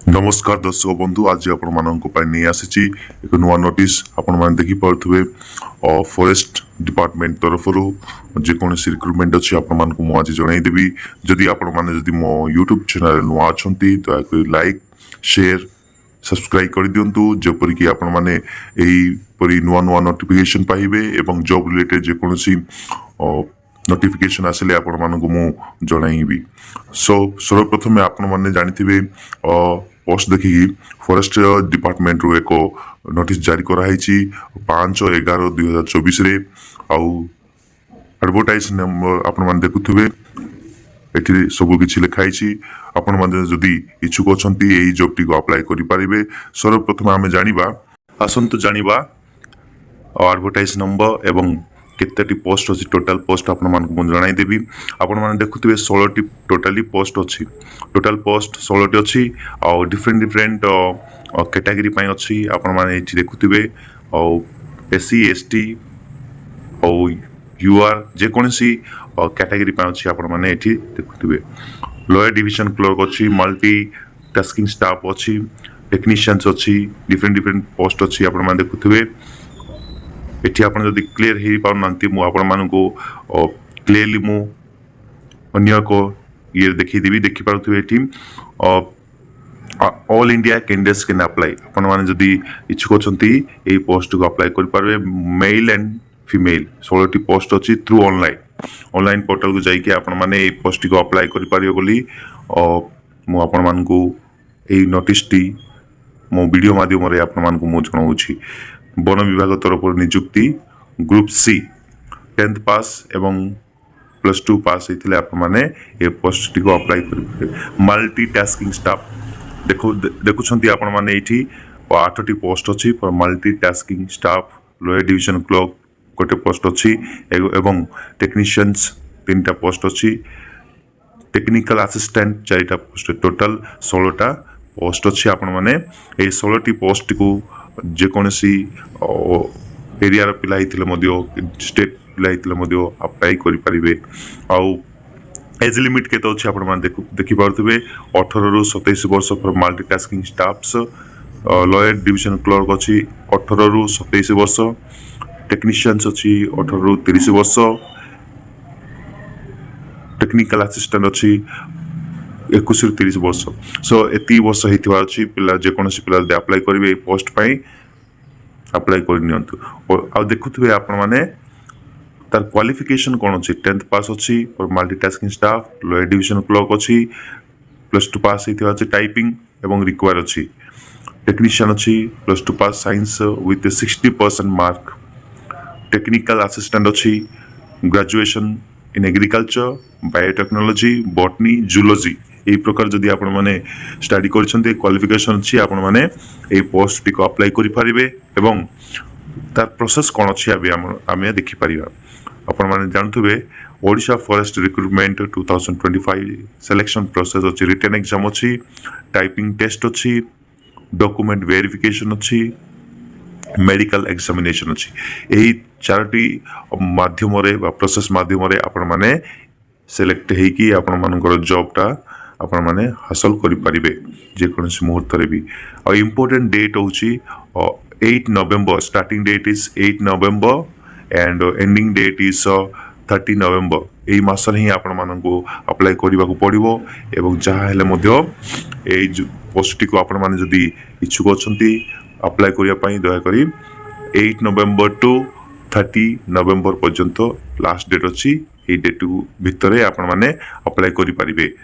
नमस्कार दर्शक बंधु आज आपण मानक नहीं आसी एक नुआ नोटिस आपण मैंने देखी पारे फॉरेस्ट डिपार्टमेंट तरफ जेकोसी रिक्रुटमेंट अच्छी आपको आज जनईदेवी जदि आपण मैंने जदि मो यूट्यूब चैनल नुआ अच्छा दयाकोरी लाइक शेयर सब्सक्राइब कर दिंतु जेपरिक आपण मैंने यहीपरी नुआ नुआ नोटिफिकेशन पाइबे एवं जॉब रिलेटेड जेकोसी नोटिफिकेशन आसिले आपण मानक मु जनईबी। सो सर्वप्रथमे आपण मैंने जानी पोस्ट देखिकी फॉरेस्ट डिपार्टमेंट रू एक नोटिस जारी कराई 5/11/2024 रे आउ एडवर्टाइज नंबर आपण मैंने देखुथिबे एठी सब किछि लिखाई आपण मैंने जदि इच्छुक अछंती एई जॉब टी को अप्लाई करि परिबे। सर्वप्रथम आमे जानिबा आसंतु जानिबा एडवर्टाइज नंबर एवं केतेटी पोस्ट अच्छी टोटाल पोस्ट आपण मानक जणाई देबी। आपण माने देखुथिबे 16टी टोटाली पोस्ट अच्छी टोटाल पोस्ट 16टी अच्छी आ डिफरेंट कैटेगरी पई अच्छी आपण माने एठी देखुथिबे आ एससी एसटी आ यूआर जे कोनसी कैटेगरी पई अच्छी आपण माने एठी देखुथिबे। लोअर डिवीजन क्लर्क अच्छी मल्टी टास्किंग स्टाफ अच्छी टेक्नीशियंस अच्छी डिफरेंट पोस्ट अच्छी आपण माने देखुथिबे। एठी आपण जदि क्लियर हे पाउनांती मु आपण मानको क्लियरली मु अन्य को ये देखि पारुथिबे एठी all India candidates can apply आपण माने जदि इच्छुक अछंती एई पोस्ट को अप्लाई करि पारबे। मेल एंड फीमेल 16टी पोस्ट अछि थ्रू ऑनलाइन पोर्टल को जाई के आपण माने एई पोस्ट को अप्लाई करि पारिबे बोली मु आपण मानको एई नोटिस टी मो वीडियो माध्यम रे आपण मानको मु जणाउछि। वन विभाग तरफ निजुक्ति ग्रुप सी 10th पास एवं +2 पास होते आप ए पोस्ट टी को अप्लाई करेंगे। मल्टी टास्किंग स्टाफ देखुंत आपण मैंने ये 8टी पोस्ट अच्छी multi tasking staff lower division clerk गोटे पोस्ट अच्छी एवं टेक्नीशियंस 3टा पोस्ट अच्छी टेक्निकल असिस्टेंट 4टा पोस्ट टोटाल 16टा पोस्ट अच्छी आपण मैंने 16टी पोस्ट को जेकोसी एरिया पिला स्टेट पिला अप्लाई करें। आउ एज लिमिट के अच्छे आप देखी पारे 18 ରୁ 27 वर्ष for multi tasking staffs lower division clerk अच्छी 18 ରୁ 27 वर्ष टेक्नीशियंस अच्छी 18 ରୁ 30 वर्ष टेक्निकल असिस्टेंट अच्छी 21 ରୁ 30 वर्ष। सो एति वर्ष होता अच्छी पिला जेकोसी पिला अप्लाई करेंगे पोस्ट पाई अप्लाई कर आ देखुए आपण मैंने तार क्वालिफिकेशन कौन अच्छी 10th पास अच्छी और multi tasking staff lower division clerk अच्छी +2 पास होता टाइपिंग एवं रिक्वायर अच्छी टेक्नीशियन अच्छी +2 pass science with 60% mark technical assistant अच्छी graduation in agriculture biotechnology botany zoology यही प्रकार जदि आपण माने स्टडी करछन्ते क्वालिफिकेशन अछि आपण माने ए पोस्ट टी को अप्लाई करि परिबे एवं तार प्रोसेस कोन अछि अबे आमे देखि परिबा। आपण माने जानथुबे Odisha forest recruitment 2025 selection process अछि रिटन एग्जाम अछि टाइपिंग टेस्ट अछि डॉक्यूमेंट वेरिफिकेशन अछि मेडिकल एग्जामिनेशन अछि एही चारटी माध्यम रे बा प्रोसेस माध्यम रे आपण माने सिलेक्ट हेई कि आपण मानकर जॉब टा आपण माने हासिल करि परिबे जेकोसी मुहूर्त रे भी। और इंपोर्टेंट डेट होची 8 November starting date is 8 November and ending date is 30 November. एई मास रे ही आपण मानको अप्लाई करिबा को पड़िबो एवं जहा हेले मध्य एई पोस्ट टी को आपण माने जदी इच्छुक अछंती अप्लाई करिया पई दया करी 8 नवंबर टू 30 नवंबर पर्यंत लास्ट डेट अच्छी ये डेट भितर आपण माने अप्लाई करि परिबे।